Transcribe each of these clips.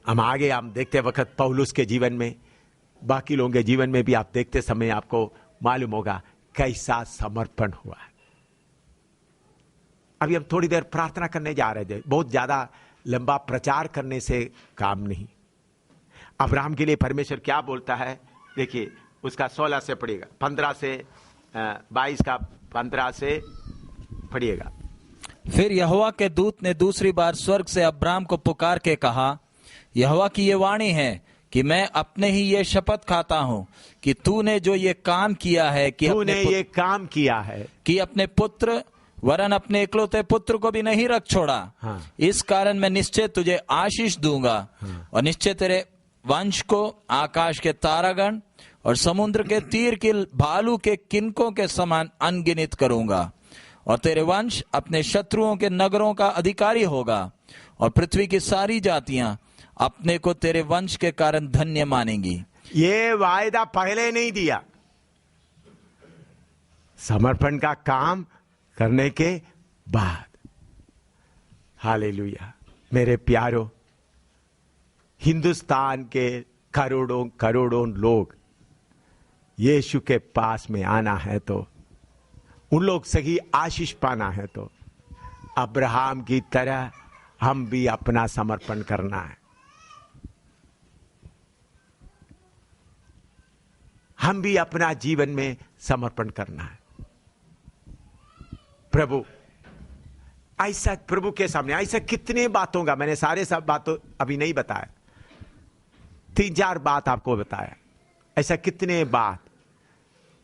हम देखते वक्त पौलुस के जीवन में, बाकी लोगों के जीवन में भी आप देखते समय आपको मालूम होगा कैसा समर्पण हुआ है। अभी हम थोड़ी देर प्रार्थना करने जा रहे थे, बहुत ज्यादा लंबा प्रचार करने से काम नहीं। अब्राहम के लिए परमेश्वर क्या बोलता है, देखिए उसका 16 से पढ़िएगा, 15 से 22 का 15 से पढ़िएगा। फिर यहोवा के दूत ने दूसरी बार स्वर्ग से अब्राम को पुकार के कहा, यहोवा की ये वाणी है कि मैं अपने ही ये शपथ खाता हूँ कि तूने जो ये काम किया है कि अपने पुत्र वरन अपने इकलौते पुत्र को भी नहीं रख छोड़ा। हाँ। इस कारण मैं निश्चय तुझे आशीष दूंगा। हाँ। और निश्चय तेरे वंश को आकाश के तारागण और समुद्र के तीर की भालू के किनकों के समान अनगिनत करूंगा। और तेरे वंश अपने शत्रुओं के नगरों का अधिकारी होगा और पृथ्वी की सारी जातियां अपने को तेरे वंश के कारण धन्य मानेंगी। ये वायदा पहले नहीं दिया, समर्पण का काम करने के बाद। हालेलुया। मेरे प्यारो, हिंदुस्तान के करोड़ों करोड़ों लोग यीशु के पास में आना है तो, उन लोग सही आशीष पाना है तो अब्राहम की तरह हम भी अपना समर्पण करना है। हम भी अपना जीवन में समर्पण करना है। प्रभु ऐसा, प्रभु के सामने ऐसा कितने बातों का, मैंने सारे सब बातों अभी नहीं बताया, 3-4 बात आपको बताया। ऐसा कितने बात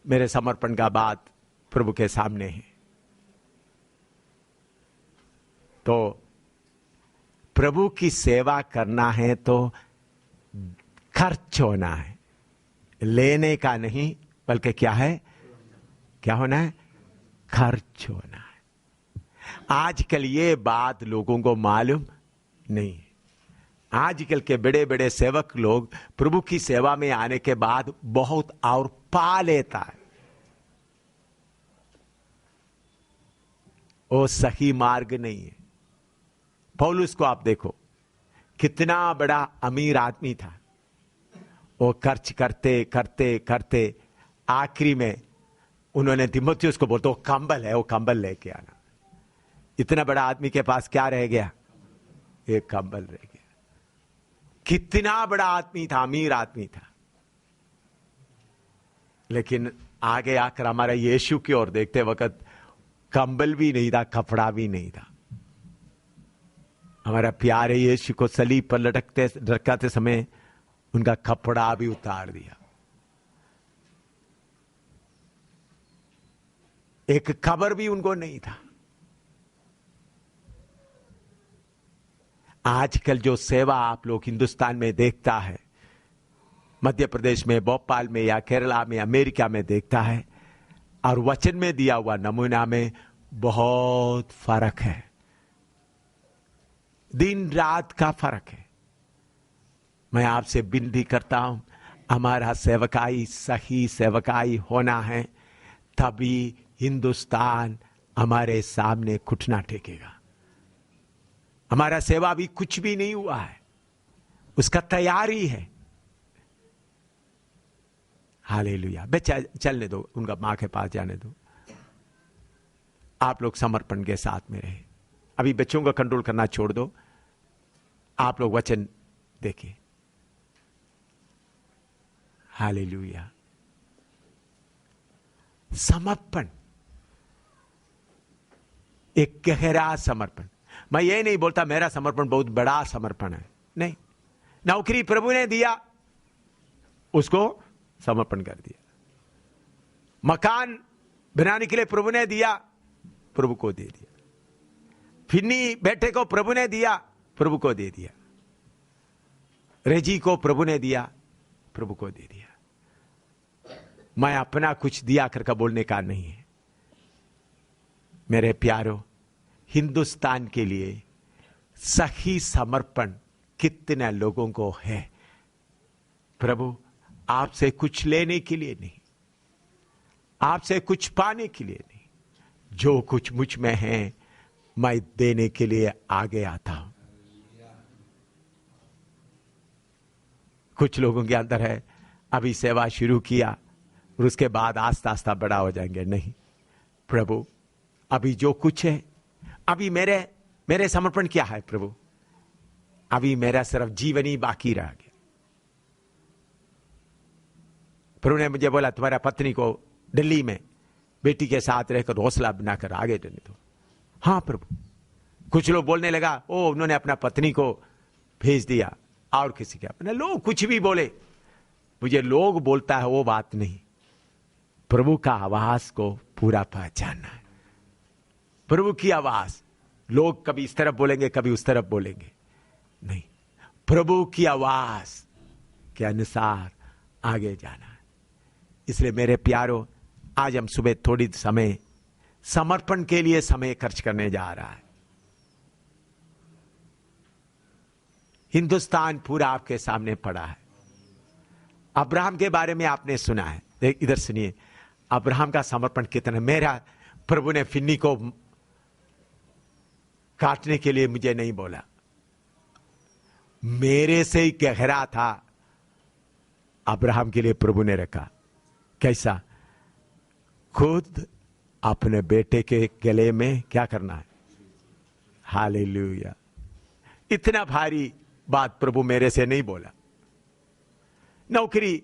मेरे समर्पण का बात प्रभु के सामने है। तो प्रभु की सेवा करना है तो खर्च होना है, लेने का नहीं, बल्कि क्या है, क्या होना है, खर्च होना है। आजकल ये बात लोगों को मालूम नहीं है। आजकल के बड़े बड़े सेवक लोग प्रभु की सेवा में आने के बाद बहुत और पा लेता है। वो सही मार्ग नहीं है। पौलुस को आप देखो, कितना बड़ा अमीर आदमी था। वो खर्च करते करते करते आखिरी में उन्होंने तीमुथियुस को बोलते, वो कंबल है, वो कंबल लेके आना। इतना बड़ा आदमी के पास क्या रह गया, एक कंबल रह गया। कितना बड़ा आदमी था, अमीर आदमी था। लेकिन आगे आकर हमारा यीशु की ओर देखते वक्त कंबल भी नहीं था, कपड़ा भी नहीं था। हमारा प्यारे यीशु को सलीब पर लटकाते समय उनका कपड़ा भी उतार दिया। एक कब्र भी उनको नहीं था। आजकल जो सेवा आप लोग हिंदुस्तान में देखता है, मध्य प्रदेश में, भोपाल में या केरला में, अमेरिका में देखता है, और वचन में दिया हुआ नमूना में बहुत फर्क है। दिन रात का फर्क है। मैं आपसे विनती करता हूं, हमारा सेवकाई सही सेवकाई होना है, तभी हिंदुस्तान हमारे सामने घुटना टेकेगा। हमारा सेवा भी कुछ भी नहीं हुआ है, उसका तैयारी है। हालेलुया। चलने दो, उनका मां के पास जाने दो। आप लोग समर्पण के साथ में रहे। अभी बच्चों का कंट्रोल करना छोड़ दो, आप लोग वचन देखिए। हालेलुया। समर्पण, एक गहरा समर्पण। मैं ये नहीं बोलता मेरा समर्पण बहुत बड़ा समर्पण है, नहीं। नौकरी प्रभु ने दिया, उसको समर्पण कर दिया। मकान बनाने के लिए प्रभु ने दिया, प्रभु को दे दिया। फिन्नी बेटे को प्रभु ने दिया, प्रभु को दे दिया। रेजी को प्रभु ने दिया, प्रभु को दे दिया। मैं अपना कुछ दिया करके बोलने का नहीं है। मेरे प्यारो, हिंदुस्तान के लिए सही समर्पण कितने लोगों को है। प्रभु आपसे कुछ लेने के लिए नहीं, आपसे कुछ पाने के लिए नहीं, जो कुछ मुझ में है मैं देने के लिए आगे आता हूं। कुछ लोगों के अंदर है, अभी सेवा शुरू किया और उसके बाद आस्ता आस्ता बड़ा हो जाएंगे। नहीं प्रभु, अभी जो कुछ है, अभी मेरे समर्पण क्या है प्रभु, अभी मेरा सिर्फ जीवन ही बाकी रह गया। प्रभु ने मुझे बोला तुम्हारा पत्नी को दिल्ली में बेटी के साथ रहकर हौसला बनाकर आगे चलने दो। हाँ प्रभु। कुछ लोग बोलने लगा, ओ उन्होंने अपना पत्नी को भेज दिया, और किसी के अपने लोग कुछ भी बोले, मुझे लोग बोलता है वो बात नहीं, प्रभु का आवाज को पूरा पहचानना है। प्रभु की आवाज, लोग कभी इस तरफ बोलेंगे कभी उस तरफ बोलेंगे, नहीं, प्रभु की आवाज के अनुसार आगे जाना है। इसलिए मेरे प्यारों, आज हम सुबह थोड़ी समय समर्पण के लिए समय खर्च करने जा रहा है। हिंदुस्तान पूरा आपके सामने पड़ा है। अब्राहम के बारे में आपने सुना है, इधर सुनिए, अब्राहम का समर्पण कितना। मेरा प्रभु ने फिन्नी को काटने के लिए मुझे नहीं बोला, मेरे से ही गहरा था, अब्राहम के लिए प्रभु ने रखा। कैसा? खुद अपने बेटे के गले में क्या करना है। हालेलुया। इतना भारी बात प्रभु मेरे से नहीं बोला। नौकरी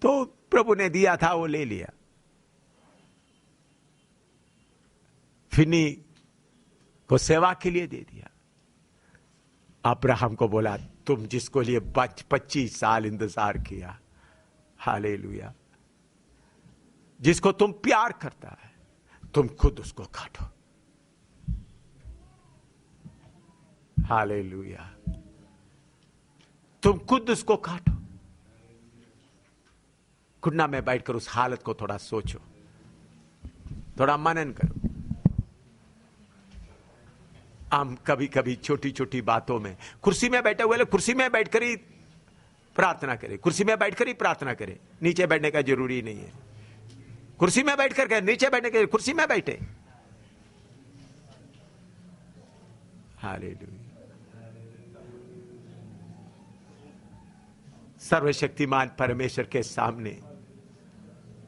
तो प्रभु ने दिया था, वो ले लिया। फिनी को सेवा के लिए दे दिया। अब्राहम को बोला तुम जिसको लिए 25 साल इंतजार किया, हालेलुया, जिसको तुम प्यार करता है, तुम खुद उसको काटो। हालेलुया। तुम खुद उसको काटो। घुटना में बैठकर उस हालत को थोड़ा सोचो, थोड़ा मनन करो। हम कभी कभी छोटी छोटी बातों में, कुर्सी में बैठे हुए लोग कुर्सी में बैठकर ही प्रार्थना करें, कुर्सी में बैठकर ही प्रार्थना करें, नीचे बैठने का जरूरी नहीं है। कुर्सी में बैठकर करें, नीचे बैठने के, कुर्सी में बैठे। हालेलुया। सर्वशक्तिमान परमेश्वर के सामने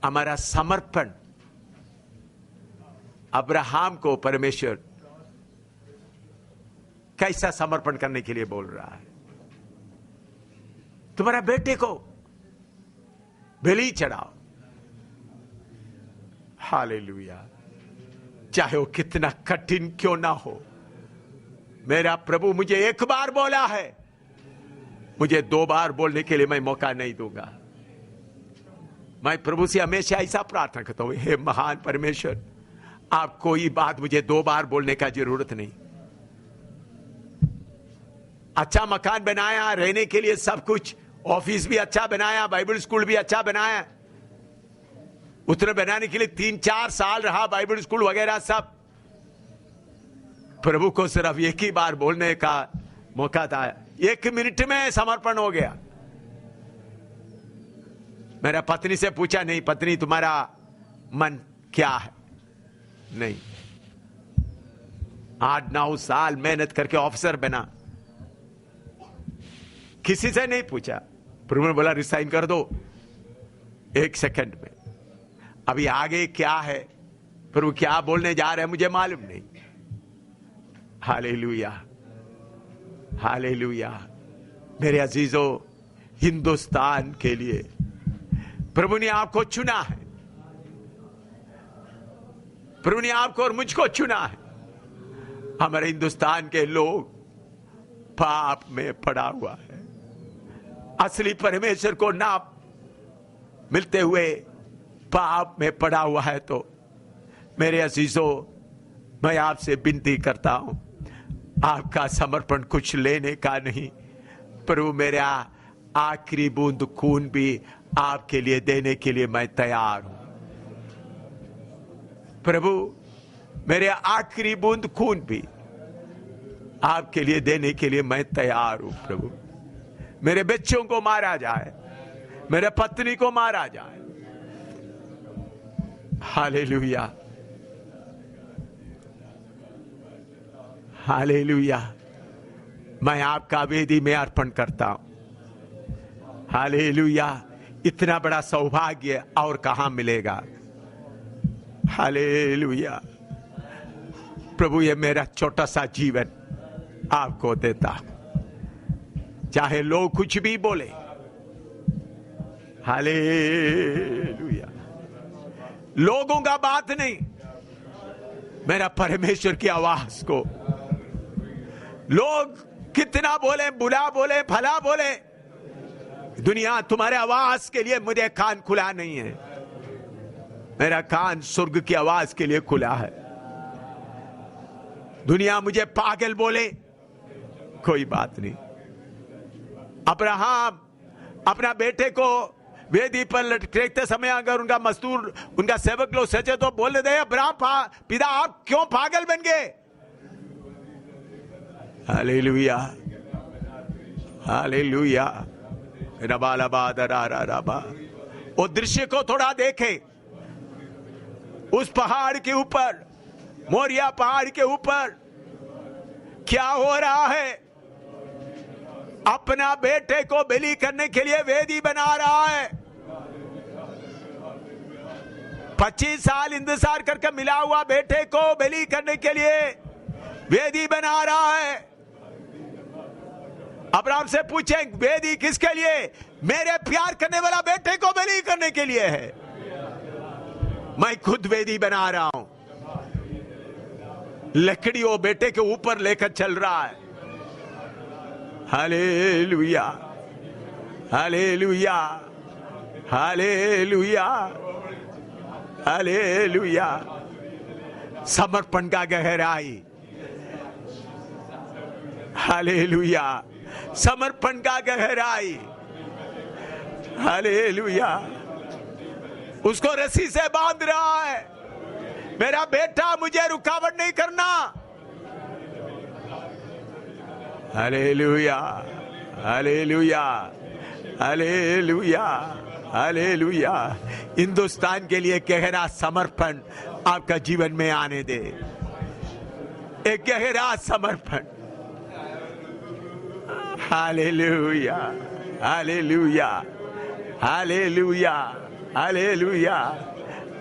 हमारा समर्पण, अब्राहम को परमेश्वर कैसा समर्पण करने के लिए बोल रहा है। तुम्हारा बेटे को बलि चढ़ाओ। हालेलुया। चाहे वो कितना कठिन क्यों ना हो, मेरा प्रभु मुझे एक बार बोला है, मुझे 2 बार बोलने के लिए मैं मौका नहीं दूंगा। मैं प्रभु से हमेशा ऐसा प्रार्थना करता हूं, हे महान परमेश्वर, आप कोई बात मुझे 2 बार बोलने का जरूरत नहीं। अच्छा मकान बनाया रहने के लिए, सब कुछ, ऑफिस भी अच्छा बनाया, बाइबल स्कूल भी अच्छा बनाया, उतने बनाने के लिए 3-4 साल रहा, बाइबल स्कूल वगैरह सब। प्रभु को सिर्फ एक ही बार बोलने का मौका था, 1 मिनट में समर्पण हो गया। मेरा पत्नी से पूछा नहीं, पत्नी तुम्हारा मन क्या है? नहीं, 8-9 साल मेहनत करके ऑफिसर बना, किसी से नहीं पूछा। प्रभु ने बोला रिसाइन कर दो 1 सेकंड में। अभी आगे क्या है, प्रभु क्या बोलने जा रहे हैं मुझे मालूम नहीं। Hallelujah, hallelujah. मेरे अजीजों, हिंदुस्तान के लिए प्रभु ने आपको चुना है, प्रभु ने आपको और मुझको चुना है। हमारे हिंदुस्तान के लोग पाप में पड़ा हुआ है, असली परमेश्वर को ना मिलते हुए पाप में पड़ा हुआ है। तो मेरे अजीजों, मैं आपसे विनती करता हूं, आपका समर्पण कुछ लेने का नहीं, प्रभु मेरा आखिरी बूंद खून भी आपके लिए देने के लिए मैं तैयार हूं। प्रभु मेरे आखिरी बूंद खून भी आपके लिए देने के लिए मैं तैयार हूं। प्रभु मेरे बच्चों को मारा जाए, मेरे पत्नी को मारा जाए, हालेलुया, हालेलुया। मैं आपका वेदी में अर्पण करता हूं। हालेलुया। इतना बड़ा सौभाग्य और कहां मिलेगा। हालेलुया। प्रभु ये मेरा छोटा सा जीवन आपको देता, चाहे लोग कुछ भी बोले। हालेलुया। लोगों का बात नहीं, मेरा परमेश्वर की आवाज को लोग कितना बोले, बुरा बोले, भला बोले, दुनिया तुम्हारे आवाज के लिए मुझे कान खुला नहीं है। मेरा कान स्वर्ग की आवाज के लिए खुला है। दुनिया मुझे पागल बोले, कोई बात नहीं। अब्राहम अपना बेटे को वेदी पर लटकते समय अगर उनका मजदूर, उनका सेवक लोग सचे तो बोल दे, अब्राहम पिता आप क्यों पागल बन गए। Hallelujah, hallelujah. रबा वो दृश्य को थोड़ा देखे। उस पहाड़ के ऊपर, मोरिया पहाड़ के ऊपर क्या हो रहा है। अपना बेटे को बलि करने के लिए वेदी बना रहा है। 25 साल इंतजार करके मिला हुआ बेटे को बलि करने के लिए वेदी बना रहा है। अब्राहम से पूछे वेदी किसके लिए। मेरे प्यार करने वाला बेटे को बलि करने के लिए है। मैं खुद वेदी बना रहा हूं। लकड़ी वो बेटे के ऊपर लेकर चल रहा है। Hallelujah, hallelujah, hallelujah, hallelujah. समर्पण का गहराई। हालेलुया, समर्पण का गहराई। हालेलुया। उसको रस्सी से बांध रहा है। मेरा बेटा मुझे रुकावट नहीं करना। Hallelujah, hallelujah, hallelujah, hallelujah. Hindustan के लिए गहरा समर्पण आपका जीवन में आने दे। एक गहरा समर्पण। Hallelujah, hallelujah, hallelujah, hallelujah,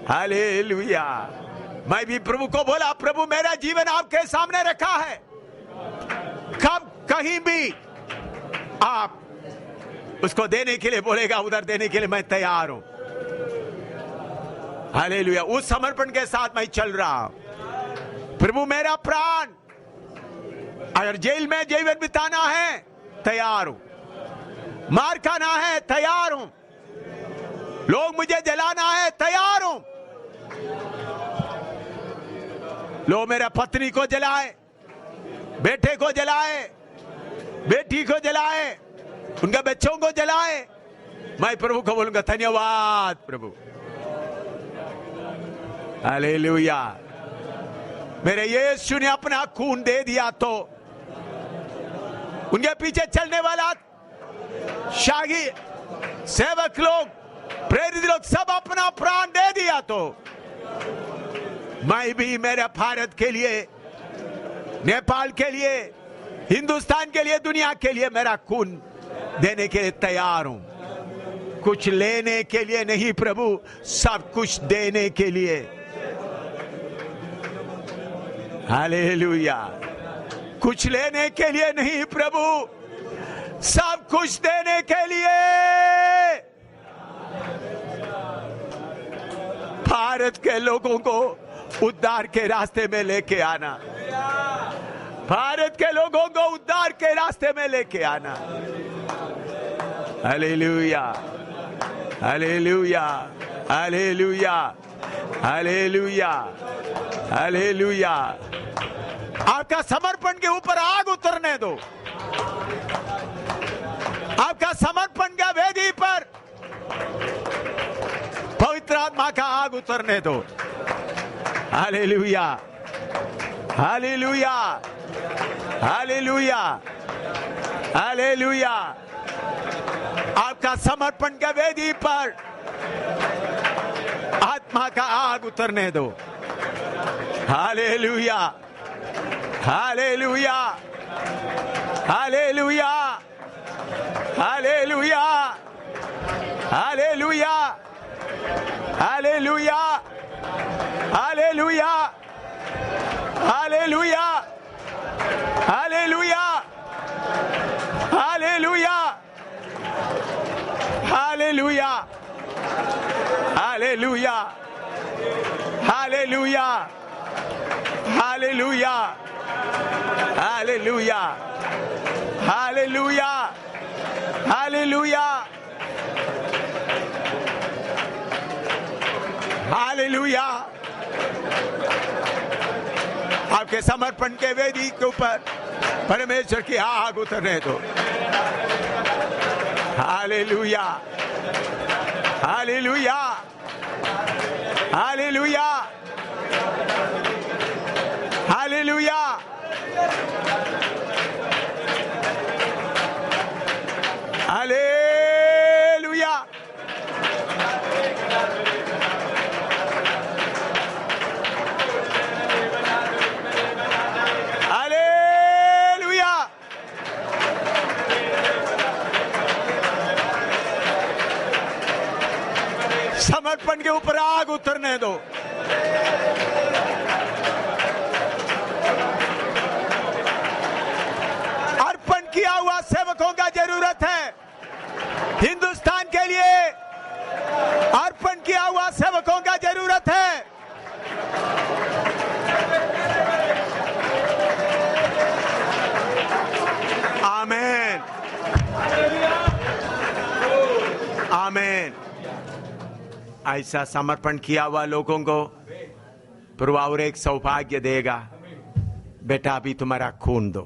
hallelujah. मैं भी प्रभु को बोला, प्रभु मेरा जीवन आपके सामने रखा है। कब कहीं भी आप उसको देने के लिए बोलेगा, उधर देने के लिए मैं तैयार हूं। हालेलुया। उस समर्पण के साथ मैं चल रहा हूं। प्रभु मेरा प्राण, अगर जेल में जीवन बिताना है तैयार हूं। मार खाना है तैयार हूं। लोग मुझे जलाना है तैयार हूं। लोग मेरा पत्नी को जलाए, बेटे को जलाए, बेटी को जलाए, उनके बच्चों को जलाए, मैं प्रभु को बोलूंगा धन्यवाद प्रभु। हालेलुया। मेरे यीशु ने अपना खून दे दिया तो उनके पीछे चलने वाला शाही सेवक लोग, प्रेरित लोग सब अपना प्राण दे दिया तो मैं भी मेरे भारत के लिए, नेपाल के लिए, हिंदुस्तान के लिए, दुनिया के लिए मेरा खून देने के लिए तैयार हूं। कुछ लेने के लिए नहीं प्रभु, सब कुछ देने के लिए। हालेलुया। कुछ लेने के लिए नहीं प्रभु, सब कुछ देने के लिए। भारत के लोगों को उद्धार के रास्ते में लेके आना। भारत के लोगों को उद्धार के रास्ते में लेके आना। Hallelujah, hallelujah, hallelujah, hallelujah, hallelujah. आपका समर्पण के ऊपर आग उतरने दो। आपका समर्पण का वेदी पर पवित्र आत्मा का आग उतरने दो। Hallelujah, hallelujah, hallelujah, hallelujah. आपका समर्पण का वेदी पर आत्मा का आग उतरने दो। Hallelujah, hallelujah, hallelujah, hallelujah, hallelujah, hallelujah, hallelujah, hallelujah, hallelujah, hallelujah, hallelujah, hallelujah, hallelujah, hallelujah, hallelujah, hallelujah, hallelujah, hallelujah. आपके समर्पण के वेदी के ऊपर परमेश्वर की आग उतरने दो। Hallelujah, hallelujah, hallelujah, hallelujah, hallelujah. Hallelujah, समर्पण के ऊपर आग उतरने दो। अर्पण किया हुआ सेवकों का जरूरत है हिंदुस्तान के लिए। अर्पण किया हुआ सेवकों का जरूरत है। आमीन, आमीन। ऐसा समर्पण किया हुआ लोगों को प्रभु और एक सौभाग्य देगा, बेटा अभी तुम्हारा खून दो।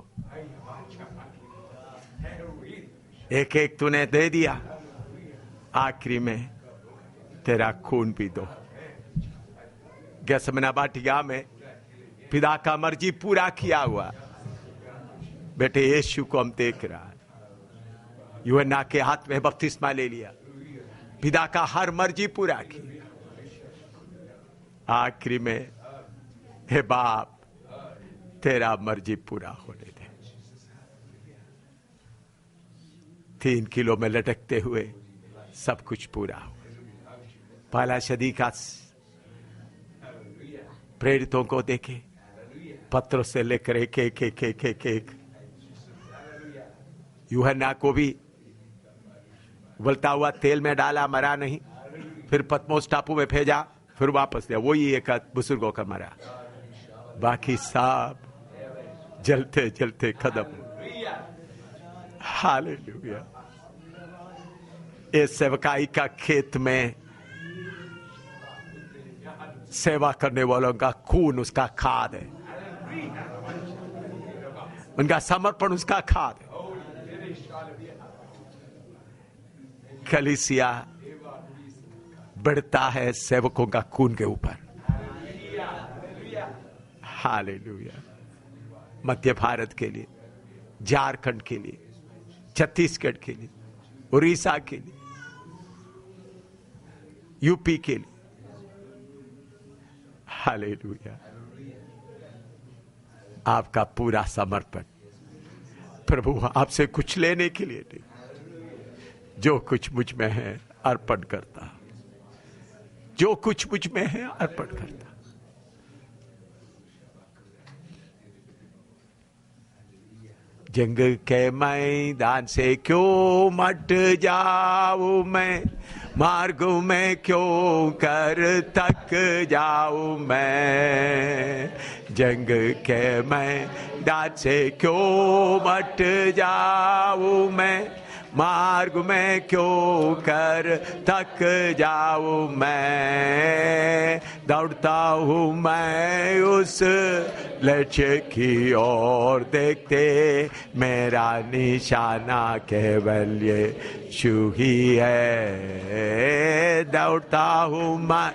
एक एक तूने दे दिया, आखिरी में तेरा खून भी दो। गेत्सेमनी वाटिका में पिता का मर्जी पूरा किया हुआ बेटे यीशु को हम देख रहा है। यूहन्ना के हाथ में बपतिस्मा ले लिया, पिता का हर मर्जी पूरा की। आखिरी में हे बाप तेरा मर्जी पूरा होने दे। 3 किलो में लटकते हुए सब कुछ पूरा हो। पहला सदी का प्रेरितों को देखे, पत्रोस से लेकर एक यूहन्ना को भी उबलता हुआ तेल में डाला, मरा नहीं। फिर पतमोस टापू में भेजा, फिर वापस दिया, वही एक बुजुर्गों का मरा। बाकी सब जलते जलते खत्म। हालेलुया। इस सेवकाई का खेत में सेवा करने वालों का खून उसका खाद है, उनका समर्पण उसका खाद है। कलीसिया बढ़ता है सेवकों का खून के ऊपर। हालेलुया। मध्य भारत के लिए, झारखंड के लिए, छत्तीसगढ़ के लिए, उड़ीसा के लिए, यूपी के लिए। हालेलुया। आपका पूरा समर्पण प्रभु आपसे कुछ लेने के लिए नहीं, जो कुछ मुझ में है अर्पण करता, जो कुछ मुझ में है अर्पण करता। जंग के मैदान से क्यों मट जाऊं मैं, मार्ग में क्यों कर थक जाऊं मैं। जंग के मैदान से क्यों मट जाऊं मैं, मार्ग में क्यों कर थक जाऊं मैं। दौड़ता हूं मैं उस लक्ष्य की ओर, देखते मेरा निशाना केवल यीशु ही है। दौड़ता हूं मैं,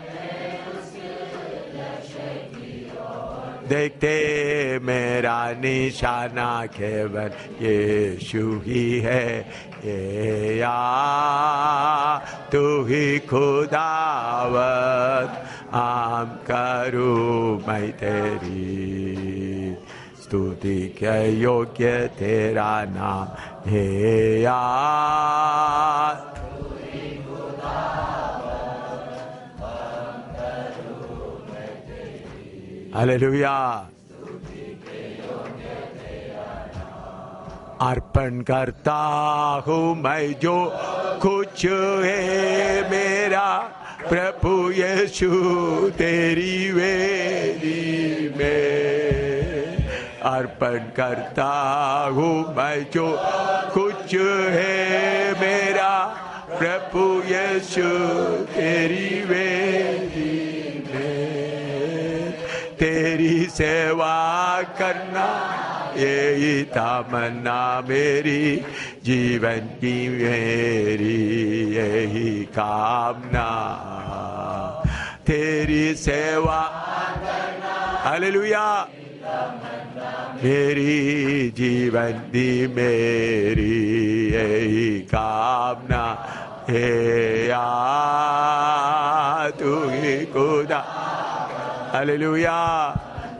देखते मेरा निशाना केवल यीशु ही है। ये या तू ही खुदावत, आम करूं मैं तेरी स्तुति के योग्य तेरा नाम है। या हालेलुया। अर्पण करता हूँ मैं जो कुछ है मेरा, प्रभु यीशु तेरी वेदी में। अर्पण करता हूँ मैं जो कुछ है मेरा, प्रभु यीशु तेरी वेदी में। तेरी सेवा करना यही तमन्ना मेरी, जीवन की मेरी यही कामना। तेरी सेवा, हालेलुया, मेरी जीवन की मेरी यही कामना। हे या तू ही खुदा, हालेलुया,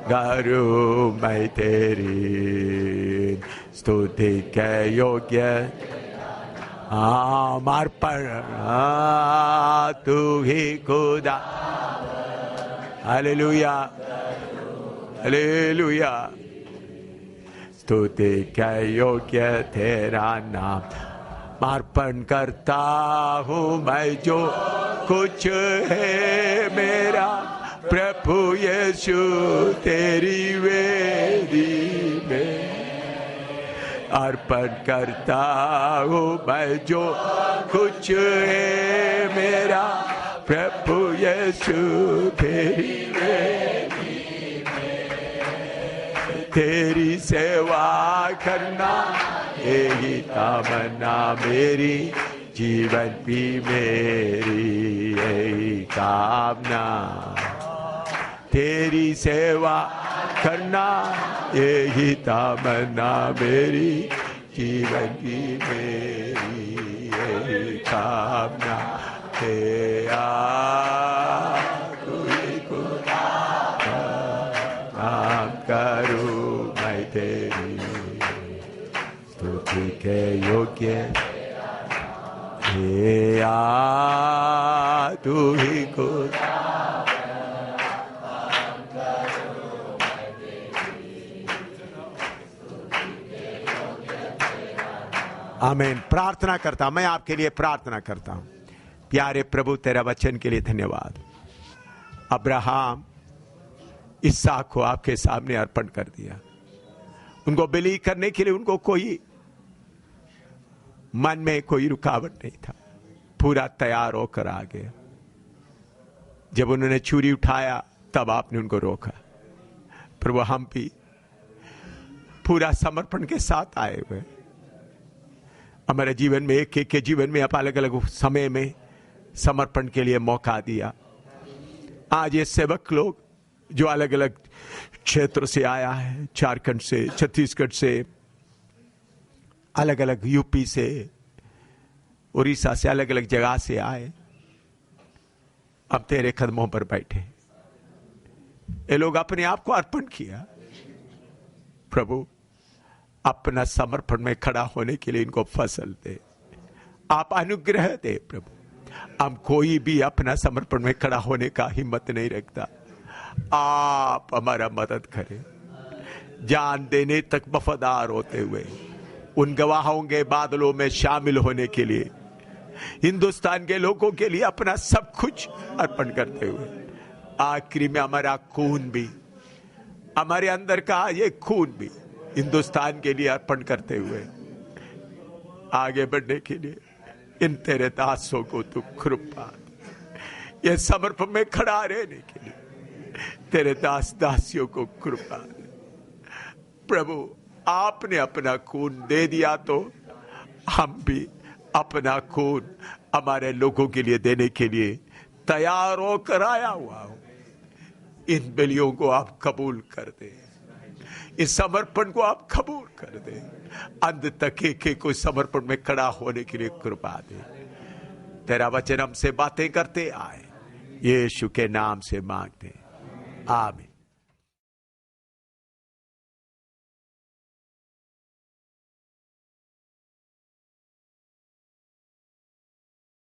करूं मैं तेरी स्तुति के योग्य। अर्पण तू ही खुदा, हालेलुया, हालेलुया। स्तुति के योग्य तेरा नाम। अर्पण करता हूँ मैं जो कुछ है मेरा, प्रभु यीशु तेरी वेदी में। अर्पण करता हूँ मैं जो कुछ है मेरा, प्रभु यीशु तेरी वेदी में। तेरी सेवा करना यही तमन्ना मेरी, जीवन भी मेरी यही कामना। तेरी सेवा करना यही तमन्ना मेरी, जीवन की मेरी यही कामना। तेरा नाम करूं मैं तेरी स्तुति के योग्य। हे तू ही खुदा, आमीन। प्रार्थना करता, मैं आपके लिए प्रार्थना करता हूं। प्यारे प्रभु, तेरा वचन के लिए धन्यवाद। अब्राहम इसहाक को आपके सामने अर्पण कर दिया। उनको बिलीव करने के लिए उनको कोई मन में कोई रुकावट नहीं था, पूरा तैयार होकर आ गया। जब उन्होंने छुरी उठाया तब आपने उनको रोका। प्रभु, हम भी पूरा समर्पण के साथ आए हुए, हमारे जीवन में एक एक के जीवन में आप अलग अलग समय में समर्पण के लिए मौका दिया। आज ये सेवक लोग जो अलग अलग क्षेत्र से आया है, झारखंड से, छत्तीसगढ़ से, अलग अलग यूपी से, उड़ीसा से, अलग अलग जगह से आए, अब तेरे कदमों पर बैठे। ये लोग अपने आप को अर्पण किया। प्रभु, अपना समर्पण में खड़ा होने के लिए इनको फसल दे, आप अनुग्रह दे। प्रभु, हम कोई भी अपना समर्पण में खड़ा होने का हिम्मत नहीं रखता, आप हमारा मदद करें। जान देने तक वफादार होते हुए उन गवाहों के बादलों में शामिल होने के लिए, हिंदुस्तान के लोगों के लिए अपना सब कुछ अर्पण करते हुए, आखिरी में हमारा खून भी, हमारे अंदर का ये खून भी हिंदुस्तान के लिए अर्पण करते हुए आगे बढ़ने के लिए इन तेरे दासों को तू कृपा, ये समर्पण में खड़ा रहने के लिए तेरे दास दासियों को कृपा। प्रभु, आपने अपना खून दे दिया तो हम भी अपना खून हमारे लोगों के लिए देने के लिए तैयार होकर आया हुआ हूं। इन बलियों को आप कबूल कर दे, इस समर्पण को आप कबूल कर दे। अंत तक एक को समर्पण में खड़ा होने के लिए कृपा दे। तेरा वचन हमसे बातें करते आए, यीशु के नाम से मांगते, आमीन।